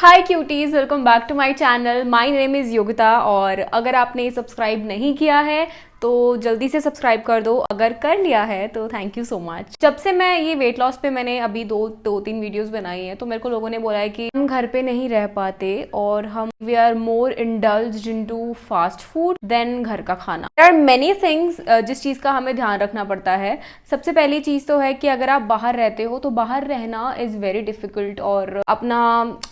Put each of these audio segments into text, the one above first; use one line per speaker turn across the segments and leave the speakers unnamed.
Hi cuties, welcome back to my channel. My name is Yogita और अगर आपने subscribe नहीं किया है तो जल्दी से सब्सक्राइब कर दो। अगर कर लिया है तो थैंक यू सो मच। जब से मैं ये वेट लॉस पे मैंने अभी दो तीन वीडियोस बनाई हैं तो मेरे को लोगों ने बोला है कि हम घर पे नहीं रह पाते और हम we are more indulged into fast food than घर का खाना। देयर आर मेनी थिंग्स जिस चीज़ का हमें ध्यान रखना पड़ता है। सबसे पहली चीज़ तो है कि अगर आप बाहर रहते हो तो बाहर रहना इज़ वेरी डिफ़िकल्ट और अपना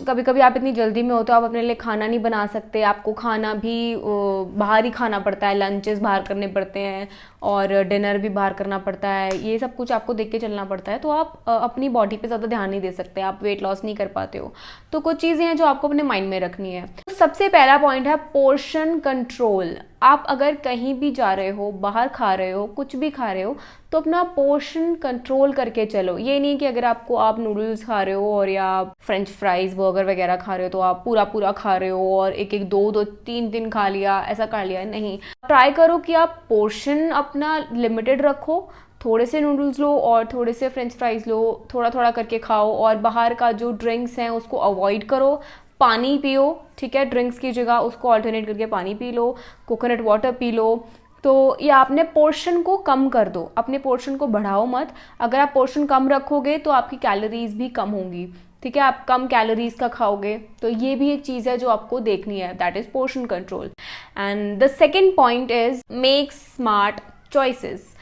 कभी कभी आप इतनी जल्दी में हो तो आप अपने लिए खाना नहीं बना सकते। आपको खाना भी बाहर ही खाना पड़ता है, लंचेस बाहर करने पड़ते हैं और डिनर भी बाहर करना पड़ता है। ये सब कुछ आपको देख के चलना पड़ता है तो आप अपनी बॉडी पे ज़्यादा ध्यान नहीं दे सकते, आप वेट लॉस नहीं कर पाते हो। तो कुछ चीज़ें हैं जो आपको अपने माइंड में रखनी है। तो सबसे पहला पॉइंट है पोर्शन कंट्रोल। आप अगर कहीं भी जा रहे हो, बाहर खा रहे हो, कुछ भी खा रहे हो तो अपना पोर्शन कंट्रोल करके चलो। ये नहीं कि अगर आप नूडल्स खा रहे हो और या फ्रेंच फ्राइज बर्गर वगैरह खा रहे हो तो आप पूरा खा रहे हो और एक दो तीन खा लिया, ऐसा कर लिया। नहीं, ट्राई करो कि आप पोर्शन अपना लिमिटेड रखो। थोड़े से नूडल्स लो और थोड़े से फ्रेंच फ्राइज लो, थोड़ा थोड़ा करके खाओ और बाहर का जो ड्रिंक्स हैं उसको अवॉइड करो। पानी पियो, ठीक है, ड्रिंक्स की जगह उसको ऑल्टरनेट करके पानी P low, coconut water P low. तो ये आपने पोर्शन को कम कर दो, अपने पोर्शन को बढ़ाओ मत। अगर आप पोर्शन कम रखोगे तो आपकी कैलोरीज भी कम होंगी, ठीक है, आप कम कैलोरीज का खाओगे। तो ये भी एक चीज़ है जो आपको देखनी है, that is portion control. And the second point is make smart choices.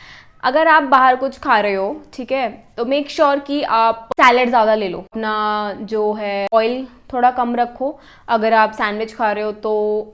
अगर आप बाहर कुछ खा रहे हो, ठीक है, तो मेक श्योर कि आप सैलेड ज़्यादा ले लो। अपना जो है ऑयल थोड़ा कम रखो। अगर आप सैंडविच खा रहे हो तो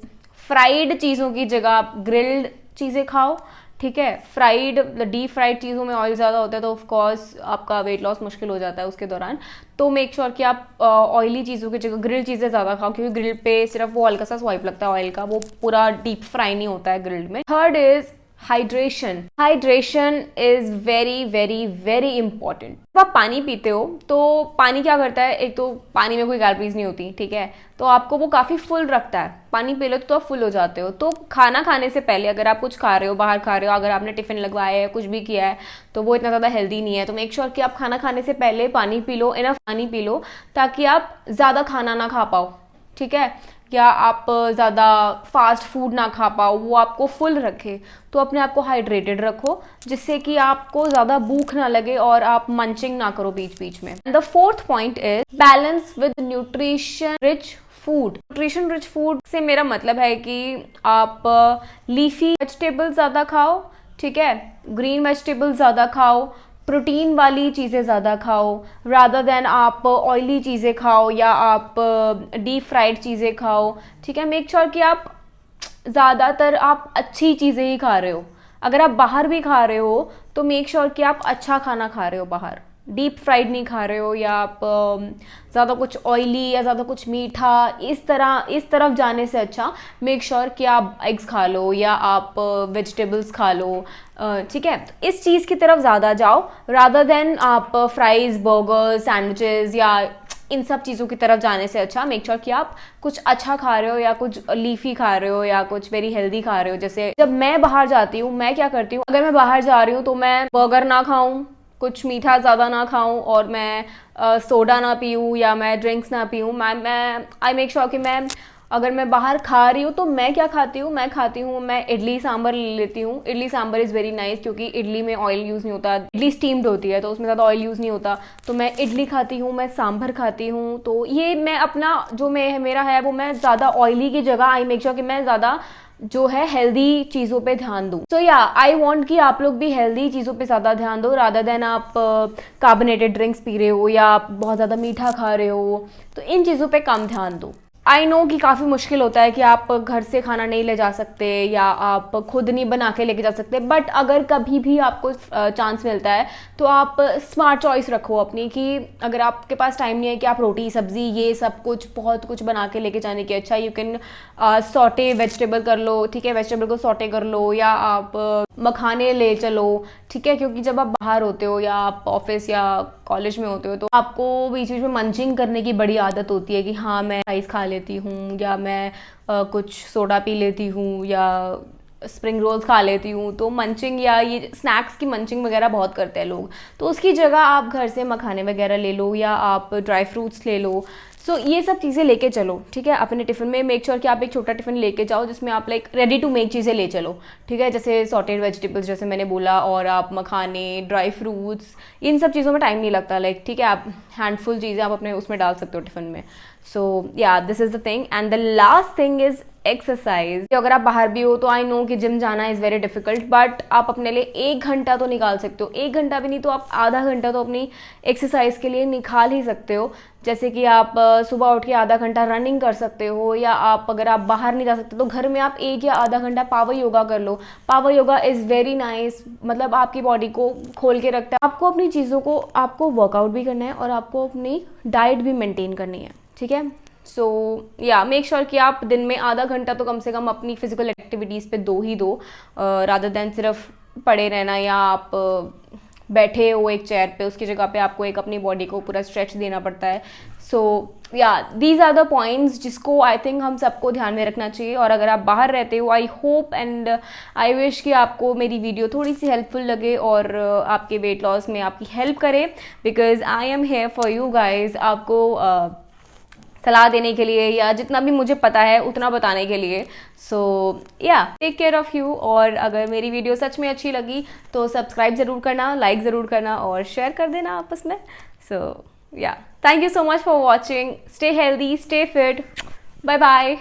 फ्राइड चीज़ों की जगह आप ग्रिल्ड चीज़ें खाओ, ठीक है। फ्राइड डीप फ्राइड चीज़ों में ऑयल ज़्यादा होता है तो ऑफ कोर्स आपका वेट लॉस मुश्किल हो जाता है उसके दौरान। तो मेक श्योर कि आप ऑयली चीज़ों की जगह ग्रिल्ड चीज़ें ज़्यादा खाओ, क्योंकि ग्रिल पे सिर्फ वो हल्का सा स्वाइप लगता है ऑयल का, वो पूरा डीप फ्राई नहीं होता है ग्रिल्ड में। Third is hydration. Hydration is very very very important. जब आप पानी पीते हो तो पानी क्या करता है, एक तो पानी में कोई कैलोरीज नहीं होती, ठीक है, तो आपको वो काफ़ी फुल रखता है। पानी पी लो तो आप फुल हो जाते हो। तो खाना खाने से पहले अगर आप कुछ खा रहे हो, बाहर खा रहे हो, अगर आपने टिफिन लगवाया है, कुछ भी किया है तो वो इतना ज़्यादा हेल्दी नहीं है। तो मेक श्योर कि आप खाना खाने से पहले पानी पी लो, इनफ पानी पी लो, ताकि आप ज़्यादा खाना ना खा पाओ, ठीक है, या आप ज़्यादा फास्ट फूड ना खा पाओ, वो आपको फुल रखे। तो अपने आप को हाइड्रेटेड रखो जिससे कि आपको ज़्यादा भूख ना लगे और आप मंचिंग ना करो बीच बीच में। The fourth point is balance with nutrition rich food. Nutrition rich food से मेरा मतलब है कि आप लीफी वेजिटेबल्स ज़्यादा खाओ, ठीक है, ग्रीन वेजिटेबल्स ज़्यादा खाओ, प्रोटीन वाली चीज़ें ज़्यादा खाओ रादर देन आप ऑयली चीज़ें खाओ या आप डीप फ्राइड चीज़ें खाओ, ठीक है। मेक श्योर कि आप ज़्यादातर आप अच्छी चीज़ें ही खा रहे हो। अगर आप बाहर भी खा रहे हो तो मेक श्योर कि आप अच्छा खाना खा रहे हो, बाहर डीप फ्राइड नहीं खा रहे हो या आप ज़्यादा कुछ ऑयली या ज़्यादा कुछ मीठा इस तरफ जाने से अच्छा मेक श्योर कि आप एग्स खा लो या आप वेजिटेबल्स खा लो, ठीक है। तो इस चीज़ की तरफ ज़्यादा जाओ रादर देन आप फ्राइज, बर्गर्स, सैंडविचेस या इन सब चीज़ों की तरफ जाने से अच्छा मेक श्योर कि आप कुछ अच्छा खा रहे हो या कुछ लीफी खा रहे हो या कुछ वेरी हेल्दी खा रहे हो। जैसे जब मैं बाहर जाती हूँ, मैं क्या करती हूँ, अगर मैं बाहर जा रही हूँ तो मैं बर्गर ना खाऊं, कुछ मीठा ज़्यादा ना खाऊं और मैं सोडा ना पीऊँ या मैं ड्रिंक्स ना पीऊँ। मैं आई मेक श्योर कि मैं अगर मैं बाहर खा रही हूँ तो मैं क्या खाती हूँ, मैं इडली सांभर ले लेती हूँ। Idli sambar is very nice क्योंकि इडली में ऑयल यूज़ नहीं होता, इडली स्टीम्ड होती है तो उसमें ज़्यादा ऑयल यूज़ नहीं होता। तो मैं इडली खाती हूँ, मैं सांभर खाती हूँ। तो ये मैं अपना जो मेरा है वो मैं ज़्यादा ऑयली की जगह आई मेक श्योर कि मैं ज़्यादा जो है हेल्दी चीज़ों पे ध्यान दूँ। सो या आई वांट कि आप लोग भी हेल्दी चीज़ों पे ज़्यादा ध्यान दो रादर देन आप कार्बोनेटेड ड्रिंक्स पी रहे हो या आप बहुत ज़्यादा मीठा खा रहे हो। तो इन चीज़ों पे कम ध्यान दो। आई नो कि काफ़ी मुश्किल होता है कि आप घर से खाना नहीं ले जा सकते या आप खुद नहीं बना के लेके जा सकते, बट अगर कभी भी आपको चांस मिलता है तो आप स्मार्ट चॉइस रखो अपनी कि अगर आपके पास टाइम नहीं है कि आप रोटी सब्जी ये सब कुछ बहुत कुछ बना के लेके जाने की, अच्छा यू कैन सॉटे वेजिटेबल कर लो, ठीक है, वेजिटेबल को सॉटे कर लो या आप मखाने ले चलो, ठीक है, क्योंकि जब आप बाहर होते हो या आप ऑफिस या कॉलेज में होते हो तो आपको बीच बीच में मंचिंग करने की बड़ी आदत होती है कि हाँ मैं राइस खा लेती हूँ या मैं कुछ सोडा पी लेती हूँ या स्प्रिंग रोल्स खा लेती हूँ। तो मंचिंग या ये स्नैक्स की मंचिंग वगैरह बहुत करते हैं लोग। तो उसकी जगह आप घर से मखाने वगैरह ले लो या आप ड्राई फ्रूट्स ले लो, सो ये सब चीज़ें लेके चलो, ठीक है, अपने टिफ़िन में। मेक श्योर कि आप एक छोटा टिफ़िन लेके जाओ जिसमें आप लाइक रेडी टू मेक चीज़ें ले चलो, ठीक है, जैसे सॉटेड वेजिटेबल्स जैसे मैंने बोला, और आप मखाने, ड्राई फ्रूट्स, इन सब चीज़ों में टाइम नहीं लगता, लाइक ठीक है, आप हैंडफुल चीज़ें आप अपने उसमें डाल सकते हो टिफ़िन में। सो या this is the thing. And the last thing is exercise. अगर आप बाहर भी हो तो आई नो कि जिम जाना इज़ वेरी डिफिकल्ट, बट आप अपने लिए 1 घंटा तो निकाल सकते हो। 1 घंटा भी नहीं तो आप आधा घंटा तो अपनी एक्सरसाइज के लिए निकाल ही सकते हो। जैसे कि आप सुबह उठ के आधा घंटा रनिंग कर सकते हो, या आप अगर आप बाहर नहीं जा सकते तो घर में आप 1 या आधा घंटा पावर योगा कर लो। Power yoga is very nice, मतलब आपकी बॉडी को खोल के रखता है। आपको अपनी चीज़ों को, आपको वर्कआउट भी करना है और आपको अपनी डाइट भी मेंटेन करनी है, ठीक है। सो या मेक श्योर कि आप दिन में आधा घंटा तो कम से कम अपनी फिजिकल एक्टिविटीज़ पे दो ही दो, रादर देन सिर्फ पड़े रहना, या आप बैठे हो एक चेयर पे, उसकी जगह पे आपको एक अपनी बॉडी को पूरा स्ट्रेच देना पड़ता है। सो या दीज आर द पॉइंट्स जिसको आई थिंक हम सबको ध्यान में रखना चाहिए। और अगर आप बाहर रहते हो, I hope and I wish कि आपको मेरी वीडियो थोड़ी सी हेल्पफुल लगे और आपके वेट लॉस में आपकी हेल्प करे, because I am here for you guys, आपको सलाह देने के लिए, या जितना भी मुझे पता है उतना बताने के लिए। सो या टेक केयर ऑफ़ यू। और अगर मेरी वीडियो सच में अच्छी लगी तो सब्सक्राइब ज़रूर करना, लाइक ज़रूर करना और शेयर कर देना आपस में। So yeah thank you so much for watching. Stay healthy, stay fit, bye bye.